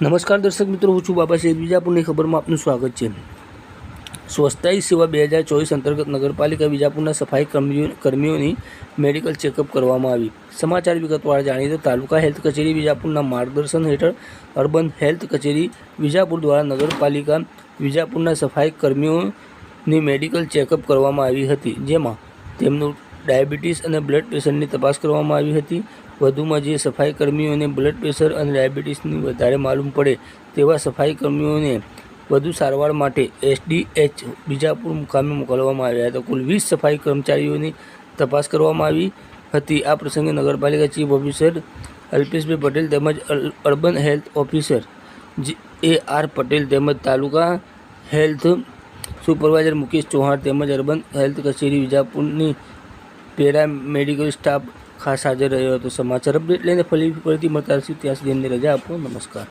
નમસ્કાર દર્શક મિત્રો, હું છું બાબા શેખ. વિજાપુરની ખબરમાં આપનું સ્વાગત છે. સ્વચ્છતા સેવા 2024 અંતર્ગત નગરપાલિકા વિજાપુરના સફાઈ કર્મીઓની મેડિકલ ચેકઅપ કરવામાં આવી. સમાચાર વિગતવાર જાણીએ તો તાલુકા હેલ્થ કચેરી વિજાપુરના માર્ગદર્શન હેઠળ અર્બન હેલ્થ કચેરી વિજાપુર દ્વારા નગરપાલિકા વિજાપુરના સફાઈ કર્મીઓની મેડિકલ ચેકઅપ કરવામાં આવી હતી, જેમાં તેમનું ડાયાબિટીસ અને બ્લડ પ્રેશરની તપાસ કરવામાં આવી હતી. વધુમાં જે સફાઈ કર્મીઓને બ્લડ પ્રેશર અને ડાયાબિટીસની વધારે માલુમ પડે તેવા સફાઈ કર્મીઓને વધુ સારવાર માટે SDH વિજાપુર મુકામે મોકલવામાં આવ્યા હતા. કુલ 20 સફાઈ કર્મચારીઓની તપાસ કરવામાં આવી હતી. આ પ્રસંગે નગરપાલિકા ચીફ ઓફિસર અલ્પેશભાઈ પટેલ તેમજ urban health officer AR Patel તેમજ તાલુકા હેલ્થ સુપરવાઇઝર મુકેશ ચૌહાણ તેમજ અર્બન હેલ્થ કચેરી વિજાપુરની પેરામેડિકલ સ્ટાફ ખાસ હાજર રહ્યો હતો. સમાચાર અપડેટ લઈને ફરીથી મળતા રહીશું. ત્યાં સુધી અમને રજા આપો. નમસ્કાર.